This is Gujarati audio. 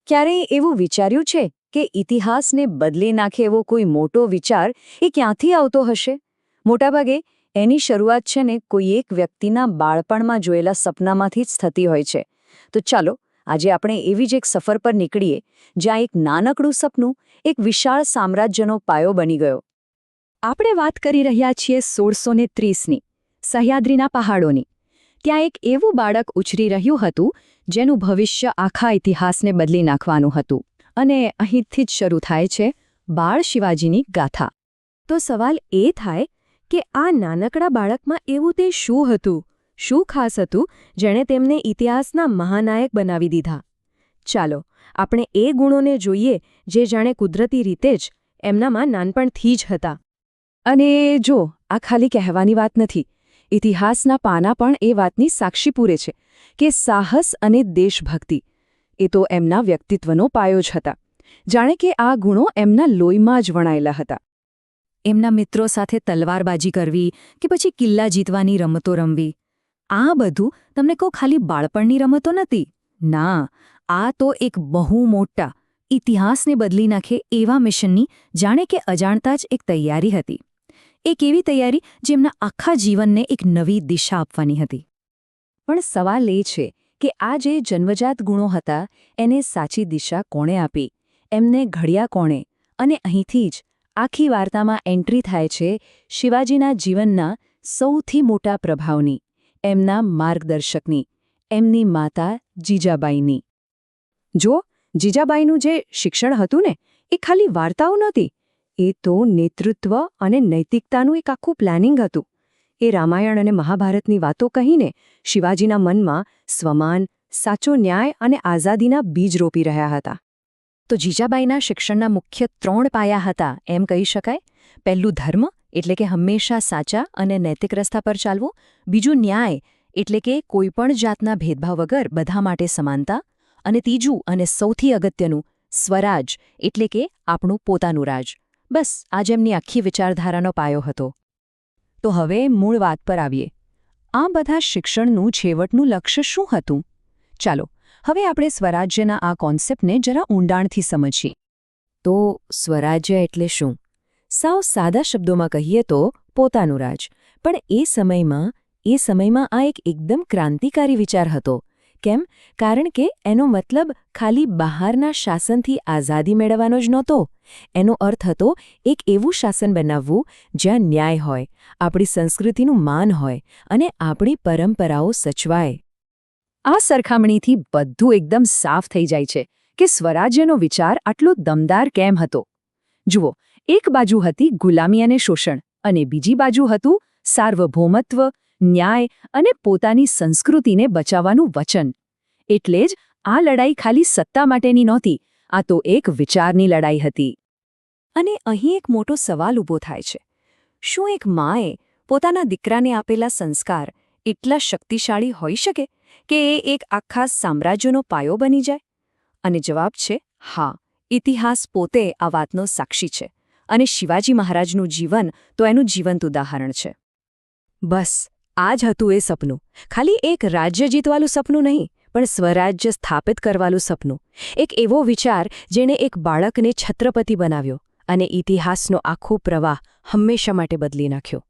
ક્યારેય એવું વિચાર્યું છે કે ઇતિહાસને બદલી નાખે એવો કોઈ મોટો વિચાર એ ક્યાંથી આવતો હશે? મોટાભાગે એની શરૂઆત છે ને કોઈ એક વ્યક્તિના બાળપણમાં જોયેલા સપનામાંથી જ થતી હોય છે. તો ચાલો આજે આપણે એવી જ એક સફર પર નીકળીએ જ્યાં એક નાનકડું સપનું એક વિશાળ સામ્રાજ્યનો પાયો બની ગયો. આપણે વાત કરી રહ્યા છીએ 1630ની સહ્યાદ્રીના પહાડોની. ત્યાં એક એવું બાળક ઉછરી રહ્યું હતું જેનું ભવિષ્ય આખા ઇતિહાસને બદલી નાખવાનું હતું. અને અહીંથી જ શરૂ થાય છે બાળ શિવાજીની ગાથા. તો સવાલ એ થાય કે આ નાનકડા બાળકમાં એવું તે શું હતું, શું ખાસ હતું જેણે તેમને ઇતિહાસના મહાનાયક બનાવી દીધા? ચાલો આપણે એ ગુણોને જોઈએ જે જાણે કુદરતી રીતે જ એમનામાં નાનપણથી જ હતા. અને જો આ ખાલી કહેવાની વાત નથી. ઇતિહાસના પાના પણ એ વાતની સાક્ષી પૂરે છે કે સાહસ અને દેશભક્તિ એ તો એમના વ્યક્તિત્વનો પાયો જ હતા. જાણે કે આ ગુણો એમના લોહીમાં જ વણાયેલા હતા. એમના મિત્રો સાથે તલવારબાજી કરવી કે પછી કિલ્લા જીતવાની રમતો રમવી, આ બધું તમને કહો ખાલી બાળપણની રમતો નથી. ના, આ તો એક બહુ મોટા ઇતિહાસને બદલી નાખે એવા મિશનની જાણે કે અજાણતા જ એક તૈયારી હતી. એક એવી તૈયારી જેમના આખા જીવનને એક નવી દિશા આપવાની હતી. પણ સવાલ એ છે કે આ જે જન્મજાત ગુણો હતા એને સાચી દિશા કોણે આપી, એમને ઘડ્યા કોણે? અને અહીંથી જ આખી વાર્તામાં એન્ટ્રી થાય છે શિવાજીના જીવનના સૌથી મોટા પ્રભાવની, એમના માર્ગદર્શકની, એમની માતા જીજાબાઈની. જો જીજાબાઈનું જે શિક્ષણ હતું ને એ ખાલી વાર્તાઓ નહોતી, એ તો નેતૃત્વ અને નૈતિકતાનું એક આખું પ્લાનિંગ હતું. એ રામાયણ અને મહાભારતની વાતો કહીને શિવાજીના મનમાં સ્વમાન, સાચો ન્યાય અને આઝાદીના બીજ રોપી રહ્યા હતા. તો જીજાબાઈના શિક્ષણના મુખ્ય 3 પાયા હતા એમ કહી શકાય. પહેલું ધર્મ એટલે કે હંમેશા સાચા અને નૈતિક રસ્તા પર ચાલવું. બીજું ન્યાય એટલે કે કોઈપણ જાતના ભેદભાવ વગર બધા માટે સમાનતા. અને ત્રીજું અને સૌથી અગત્યનું સ્વરાજ એટલે કે આપણું પોતાનું રાજ. બસ આ જ એમની આખી વિચારધારાનો પાયો હતો. તો હવે મૂળ વાત પર આવીએ. આ બધા શિક્ષણનું છેવટનું લક્ષ્ય શું હતું? ચાલો હવે આપણે સ્વરાજ્યના આ કોન્સેપ્ટને જરા ઊંડાણથી સમજીએ. તો સ્વરાજ્ય એટલે શું? સાવ સાદા શબ્દોમાં કહીએ તો પોતાનું રાજ. પણ એ સમયમાં આ એક એકદમ ક્રાંતિકારી વિચાર હતો. કેમ? કારણ કે એનો મતલબ ખાલી બહારના શાસનથી આઝાદી મેળવવાનો જ નહોતો. એનો અર્થ હતો એક એવું શાસન બનાવવું જ્યાં ન્યાય હોય, આપણી સંસ્કૃતિનું માન હોય અને આપણી પરંપરાઓ સચવાય. આ સરખામણીથી બધું એકદમ સાફ થઈ જાય છે કે સ્વરાજ્યનો વિચાર આટલો દમદાર કેમ હતો. જુઓ, એક બાજુ હતી ગુલામી અને શોષણ અને બીજી બાજુ હતું સાર્વભૌમત્વ, ન્યાય અને પોતાની સંસ્કૃતિને બચાવવાનું વચન. એટલે જ આ લડાઈ ખાલી સત્તા માટેની નહોતી, આ તો એક વિચારની લડાઈ હતી. અને અહીં એક મોટો સવાલ ઊભો થાય છે. શું એક માએ પોતાના દીકરાને આપેલા સંસ્કાર એટલા શક્તિશાળી હોઈ શકે કે એ એક આખા સામ્રાજ્યનો પાયો બની જાય? અને જવાબ છે હા. ઇતિહાસ પોતે આ વાતનો સાક્ષી છે. અને શિવાજી મહારાજનું જીવન તો એનું જીવંત ઉદાહરણ છે. બસ આ જ હતું એ સપનું. ખાલી એક રાજ્ય જીતવાલું સપનું નહીં, પણ સ્વરાજ્ય સ્થાપિત કરવાલું સપનું. એક એવો વિચાર જેણે એક બાળકને છત્રપતિ બનાવ્યો અને ઇતિહાસનો આખો પ્રવાહ હંમેશા માટે બદલી નાખ્યો.